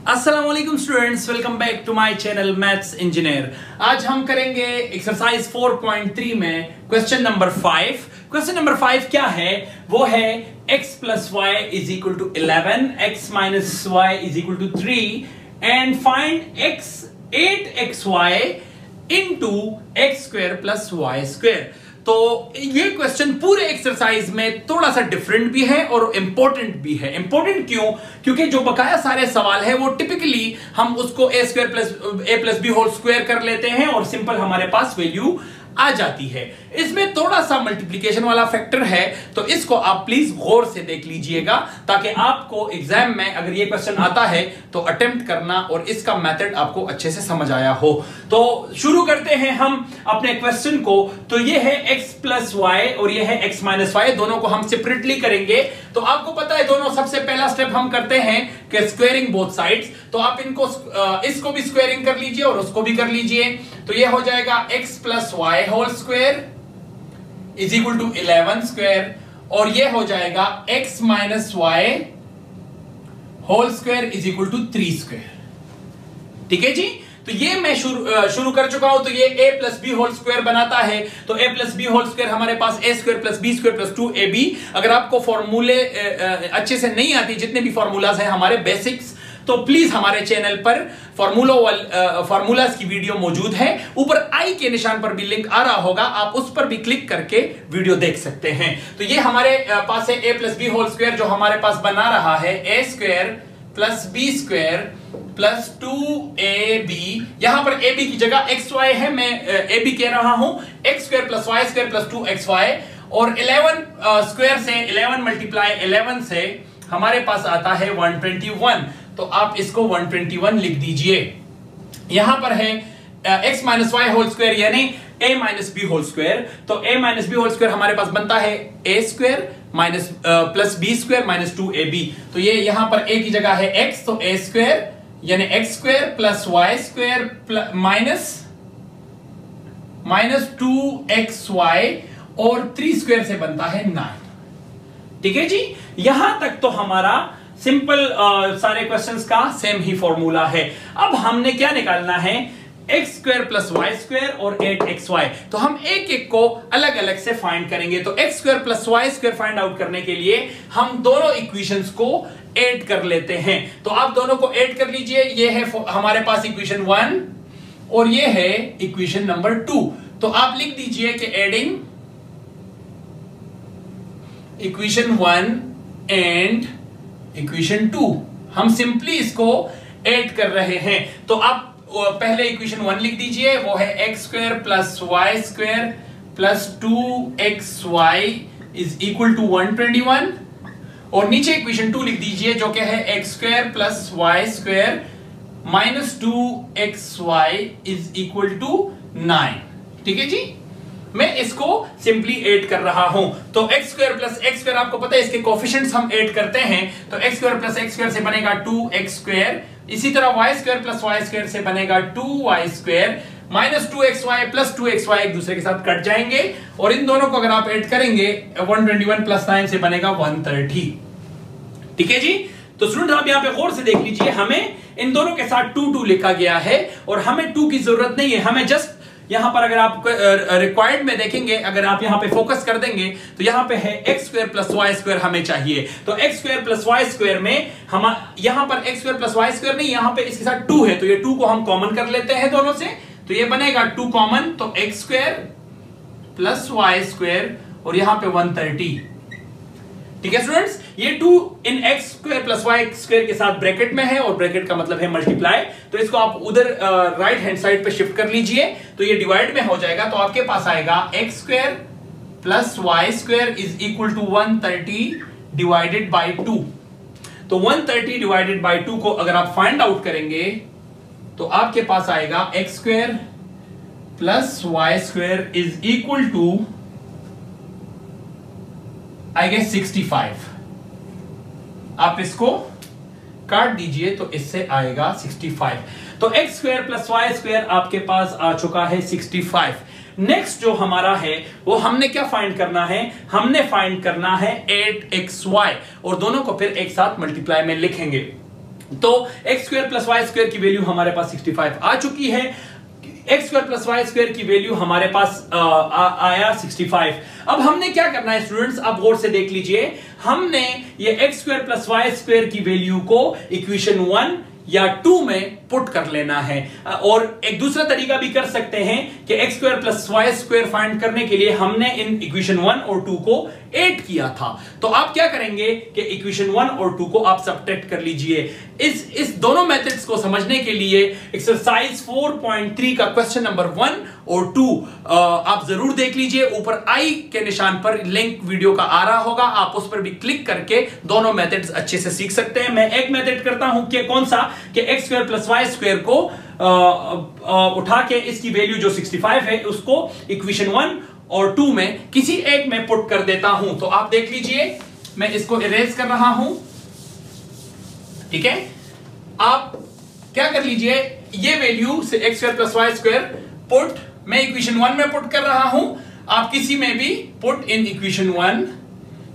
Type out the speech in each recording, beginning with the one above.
अस्सलाम वालेकुम students, welcome back to my channel maths engineer. आज हम करेंगे एक्सरसाइज 4.3 में क्वेश्चन नंबर 5। क्वेश्चन नंबर 5 क्या है? वो है x plus Y is equal to 11, x minus Y is equal to 3 and find x 8xy into X square plus Y square. तो ये क्वेश्चन पूरे एक्सरसाइज में थोड़ा सा डिफरेंट भी है और इंपॉर्टेंट भी है। इंपॉर्टेंट क्यों? क्योंकि जो बकाया सारे सवाल है वो टिपिकली हम उसको ए स्क्वायर प्लस ए प्लस बी होल स्क्वायर कर लेते हैं और सिंपल हमारे पास वैल्यू आ जाती है। इसमें थोड़ा सा मल्टीप्लिकेशन वाला फैक्टर है, तो इसको आप प्लीज गौर से देख लीजिएगा ताकि आपको एग्जाम में अगर ये क्वेश्चन आता है तो अटेम्प्ट करना और इसका मेथड आपको अच्छे से समझ आया हो। तो शुरू करते हैं हम अपने क्वेश्चन को। तो ये है x प्लस वाई और ये है x माइनस वाई, दोनों को हम सेपरेटली करेंगे। तो आपको पता है दोनों सबसे पहला स्टेप हम करते हैं कि स्क्वायरिंग बोथ साइड्स। तो आप इनको इसको भी स्क्वायरिंग कर लीजिए और उसको भी कर लीजिए। तो ये हो जाएगा x plus Y whole square is equal to 11 square और ये हो जाएगा x minus Y whole square is equal to 3 square. ठीक है जी। तो ये मैं शुरू कर चुका हूं। तो ये a plus B whole square बनाता है। तो a plus B whole square हमारे पास a square plus B square plus 2ab। अगर आपको फॉर्मूले अच्छे से नहीं आती, जितने भी फॉर्मूलाज हैं हमारे बेसिक्स, तो प्लीज हमारे चैनल पर फॉर्मूलाज की वीडियो मौजूद है। ऊपर आई के निशान पर भी लिंक आ रहा होगा, आप उस पर भी क्लिक करके वीडियो देख सकते हैं। तो ये हमारे पास है a plus B whole square जो हमारे पास बना रहा है a square plus B square plus 2ab। यहां पर ab की जगह xy है, मैं ab कह रहा हूं। x square plus Y square plus 2xy और 11 स्क्वायर से 11 मल्टीप्लाई 11 से हमारे पास आता है 121। तो आप इसको 121 लिख दीजिए। यहां पर है x minus Y whole square यानी a minus B whole square. तो a minus B whole square हमारे पास बनता है a square minus plus B square minus 2ab। तो ये यहां पर a की जगह है x, तो a स्क्वायर यानी x square plus Y square minus 2xy और 3 स्क्वायर से बनता है 9। ठीक है जी। यहां तक तो हमारा सिंपल सारे क्वेश्चंस का सेम ही फॉर्मूला है। अब हमने क्या निकालना है? X square plus Y square और 8xy। तो हम एक एक को अलग अलग से फाइंड करेंगे। तो x square plus Y square find out करने के लिए हम दोनों इक्वेशंस को ऐड कर लेते हैं। तो आप दोनों को ऐड कर लीजिए। ये है हमारे पास इक्वेशन 1 और ये है इक्वेशन नंबर 2। तो आप लिख दीजिए कि एडिंग इक्वेशन 1 एंड इक्वेशन 2, हम सिंपली इसको ऐड कर रहे हैं। तो आप पहले इक्वेशन 1 लिख दीजिए, वो है X square plus Y square plus 2xy is equal to 121 और नीचे इक्वेशन 2 लिख दीजिए जो कि है X square plus Y square minus 2xy is equal to 9। ठीक है जी। मैं इसको सिंपली ऐड कर रहा हूं। तो x square plus x square आपको पता है इसके कोएफिशिएंट्स हम ऐड करते हैं। तो x square plus x square से बनेगा 2x स्क्वायर। इसी तरह y square plus y square से बनेगा 2y square minus 2xy plus 2xy एक दूसरे के साथ कट जाएंगे और इन दोनों को अगर आप ऐड करेंगे 121 प्लस 9 से बनेगा 130। ठीक है जी। तो स्टूडेंट आप यहां पे गौर से देख लीजिए, हमें इन दोनों के साथ 2 लिखा गया है और हमें 2 की जरूरत नहीं है। हमें जस्ट यहां पर अगर आप रिक्वायर्ड में देखेंगे, अगर आप यहां पे फोकस कर देंगे तो यहां पे है X square plus Y square हमें चाहिए। तो x square plus Y square में हम यहां पर X square plus Y square नहीं, यहां पे इसके साथ 2 है। तो ये 2 को हम कॉमन कर लेते हैं दोनों से। तो ये बनेगा 2 कॉमन, तो x square plus Y square और यहां पे 130। ठीक है स्टूडेंट्स। ये 2 in x square plus Y square के साथ ब्रैकेट में है और ब्रैकेट का मतलब है मल्टीप्लाई। तो इसको आप उधर राइट हैंड साइड पे शिफ्ट कर लीजिए। तो ये डिवाइड में हो जाएगा। तो आपके पास आएगा X square plus Y square is equal to 130 divided by 2। तो 130 डिवाइडेड बाई 2 को अगर आप फाइंड आउट करेंगे तो आपके पास आएगा X square plus Y square is equal to I guess 65। आप इसको काट दीजिए तो इससे आएगा 65। तो x square plus Y square आपके पास आ चुका है 65। नेक्स्ट जो हमारा है वो हमने क्या फाइंड करना है? हमने फाइंड करना है 8xy और दोनों को फिर एक साथ मल्टीप्लाई में लिखेंगे। तो x square plus Y square की वैल्यू हमारे पास 65 आ चुकी है। X square plus Y square की वैल्यू हमारे पास आया 65। अब हमने क्या करना है स्टूडेंट्स, आप गौर से देख लीजिए, हमने ये X square plus Y square की वैल्यू को इक्वेशन 1 या 2 में पुट कर लेना है। और एक दूसरा तरीका भी कर सकते हैं कि X square plus Y square find करने के लिए हमने इन इक्वेशन 1 और 2 को ऐड किया था। तो आप क्या करेंगे कि इक्वेशन 1 और 2 को आप सबट्रैक्ट कर लीजिए। इस दोनों मेथड्स को समझने के लिए एक्सरसाइज 4.3 का क्वेश्चन नंबर 1 और 2 आप जरूर देख लीजिए। ऊपर आई के निशान पर लिंक वीडियो का आ रहा होगा, आप उस पर भी क्लिक करके दोनों मेथड्स अच्छे से सीख सकते हैं। मैं एक मेथड करता हूं कि कौन सा, कि X square plus Y square को उठा के इसकी वैल्यू जो 65 है उसको इक्वेशन 1 और 2 में किसी एक में पुट कर देता हूं। तो आप देख लीजिए, मैं इसको इरेज कर रहा हूं, ठीक है। आप क्या कर लीजिए, ये वैल्यू से X square plus Y square put मैं इक्वेशन 1 में पुट कर रहा हूं, आप किसी में भी पुट इन इक्वेशन 1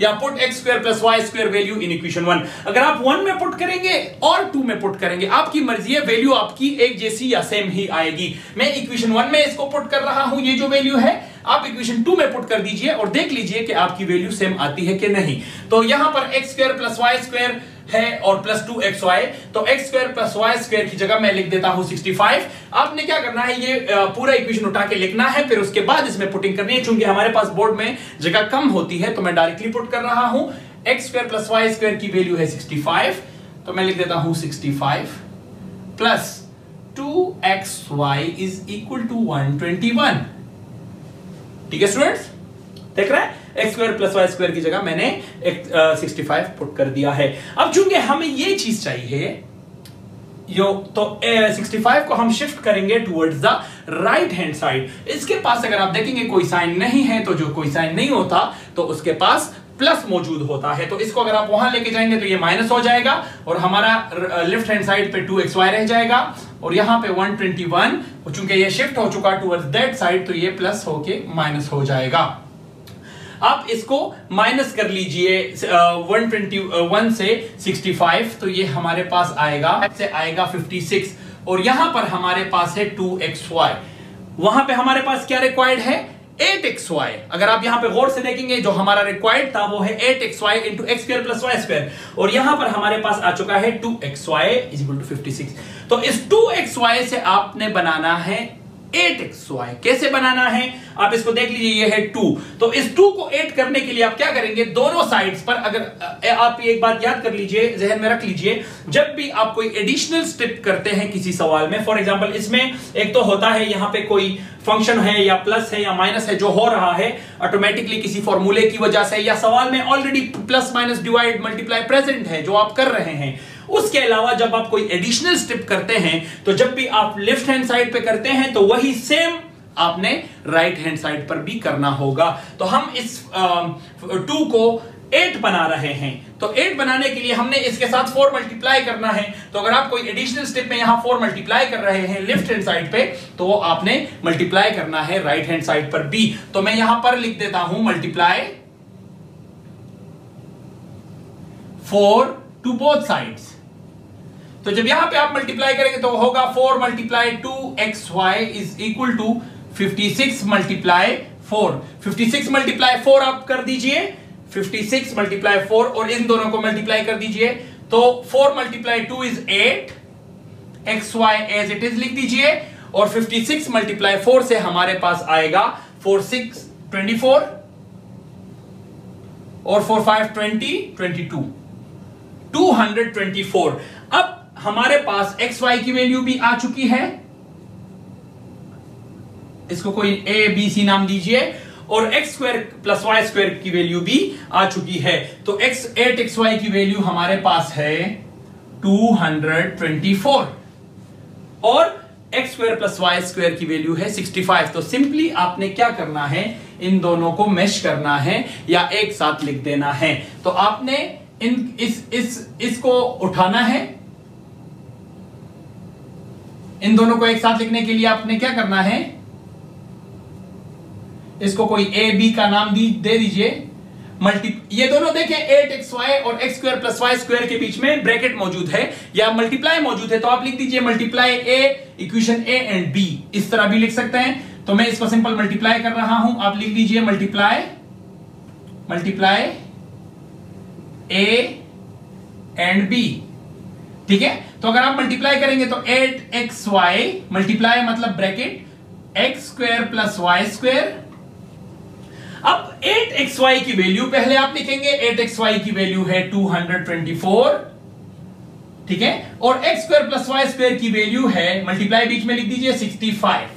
या put X square plus Y square value in equation 1। अगर आप 1 में पुट करेंगे और 2 में पुट करेंगे, आपकी मर्जी है, वैल्यू आपकी एक जैसी या सेम ही आएगी। मैं इक्वेशन 1 में इसको पुट कर रहा हूं, ये जो वैल्यू है, आप इक्वेशन 2 में पुट कर दीजिए और देख लीजिए कि आपकी वैल्यू सेम आती है कि नहीं। तो यहां पर X square plus Y square है और प्लस 2xy, तो x square plus Y square की जगह मैं लिख देता हूं 65। आपने क्या करना है, ये पूरा इक्वेशन उठा के लिखना है, फिर उसके बाद इसमें पुटिंग करनी है। चूंकि हमारे पास बोर्ड में जगह कम होती है तो मैं डायरेक्टली पुट कर रहा हूं। X square plus Y square की वैल्यू है 65, तो मैं लिख देता हूं 65 plus 2xy is equal to 121। ठीक है स्टूडेंट्स, देख रहे हैं, X square plus Y square की जगह मैंने 65 पुट कर दिया है। अब चूंकि हमें ये चीज चाहिए तो 65 को हम शिफ्ट करेंगे towards the right hand side. इसके पास अगर आप देखेंगे कोई साइन नहीं है, तो जो कोई साइन नहीं होता तो उसके पास प्लस मौजूद होता है। तो इसको अगर आप वहां लेके जाएंगे तो ये माइनस हो जाएगा और हमारा लेफ्ट हैंड साइड पे 2xy रह जाएगा और यहां पे 121, चूंकि ये शिफ्ट हो चुका टुवर्ड्स दैट साइड तो ये प्लस होके माइनस हो जाएगा। आप इसको माइनस कर लीजिए 121 से 65, तो ये हमारे पास आएगा 56 और यहां पर हमारे पास है 2xy। वहां पे हमारे पास क्या रिक्वायर्ड है, 8xy। अगर आप यहां पे गौर से देखेंगे जो हमारा रिक्वायर्ड था वो है 8xy into X square plus Y square, और यहां पर हमारे पास आ चुका है 2xy इज इक्वल टू 56। तो इस 2xy से आपने बनाना है 8xy। कैसे बनाना है आप इसको देख लीजिए, ये है 2, तो इस 2 को 8 करने के लिए आप क्या करेंगे, दोनों साइड्स पर, अगर आप एक बात याद कर लीजिए, जहन में रख लीजिए, जब भी आप कोई एडिशनल स्टेप करते हैं किसी सवाल में, फॉर एग्जांपल इसमें एक तो होता है यहां पे कोई फंक्शन है या प्लस है या माइनस है जो हो रहा है ऑटोमेटिकली किसी फॉर्मूले की वजह से, या सवाल में already plus minus divide multiply present है जो आप कर रहे हैं। उसके अलावा जब आप कोई एडिशनल स्टेप करते हैं तो जब भी आप लेफ्ट हैंड साइड पे करते हैं तो वही सेम आपने राइट हैंड साइड पर भी करना होगा। तो हम इस 2 को 8 बना रहे हैं, तो 8 बनाने के लिए हमने इसके साथ 4 मल्टीप्लाई करना है। तो अगर आप कोई एडिशनल स्टेप में यहां 4 मल्टीप्लाई कर रहे हैं लेफ्ट हैंड साइड पे, तो वो आपने मल्टीप्लाई करना है राइट हैंड साइड पर भी। तो मैं यहां पर लिख देता हूं मल्टीप्लाई 4 टू बोथ साइड्स। तो जब यहां पे आप मल्टीप्लाई करेंगे तो होगा 4 multiply 2xy is equal to 56 multiply 4। 56 multiply 4 आप कर दीजिए, 56 मल्टीप्लाई 4 और इन दोनों को मल्टीप्लाई कर दीजिए, तो 4 multiply 2 is 8, xy as it is लिख दीजिए, और 56 मल्टीप्लाई 4 से हमारे पास आएगा 4 6 24 और 4 5 20 22 224। अब हमारे पास xy की वैल्यू भी आ चुकी है, इसको कोई a b c नाम दीजिए, और X square plus Y square की वैल्यू भी आ चुकी है। तो 8xy की वैल्यू हमारे पास है 224 और X square plus Y square की वैल्यू है 65। तो सिंपली आपने क्या करना है, इन दोनों को मैश करना है या एक साथ लिख देना है। तो आपने इसको उठाना है, इन दोनों को एक साथ लिखने के लिए आपने क्या करना है, इसको कोई ए बी का नाम दे दीजिए, ये दोनों देखें 8xy और x square plus Y square के बीच में ब्रैकेट मौजूद है या मल्टीप्लाई मौजूद है, तो आप लिख दीजिए multiply a, equation a and b, इस तरह भी लिख सकते हैं। तो मैं इसको सिंपल मल्टीप्लाई कर रहा हूं, आप लिख दीजिए मल्टीप्लाई a एंड b, ठीक है। तो अगर आप मल्टीप्लाई करेंगे तो 8xy मल्टीप्लाई मतलब bracket x square plus Y square. अब 8xy की वैल्यू पहले आप लिखेंगे, 8xy की वैल्यू है 224, ठीक है, और x square plus Y square की वैल्यू है, मल्टीप्लाई बीच में लिख दीजिए 65,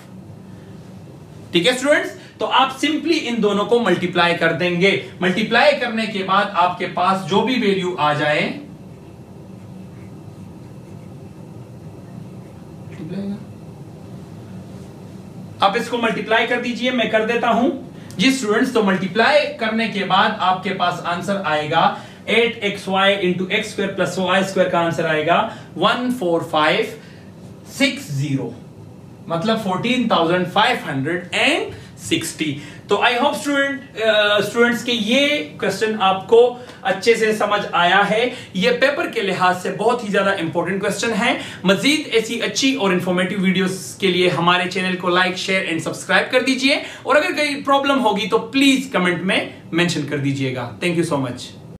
ठीक है स्टूडेंट्स। तो आप सिंपली इन दोनों को मल्टीप्लाई कर देंगे। मल्टीप्लाई करने के बाद आपके पास जो भी वैल्यू आ जाए, आप इसको मल्टीप्लाई कर दीजिए, मैं कर देता हूं जी स्टूडेंट्स। तो मल्टीप्लाई करने के बाद आपके पास आंसर आएगा 8xy into X square plus Y square का आंसर आएगा 14560, मतलब 14,560। तो आई होप स्टूडेंट्स के ये क्वेश्चन आपको अच्छे से समझ आया है। ये पेपर के लिहाज से बहुत ही ज्यादा इंपॉर्टेंट क्वेश्चन है। मजीद ऐसी अच्छी और इंफॉर्मेटिव वीडियोस के लिए हमारे चैनल को लाइक, शेयर एंड सब्सक्राइब कर दीजिए, और अगर कोई प्रॉब्लम होगी तो प्लीज कमेंट में मेंशन कर दीजिएगा। Thank you so much.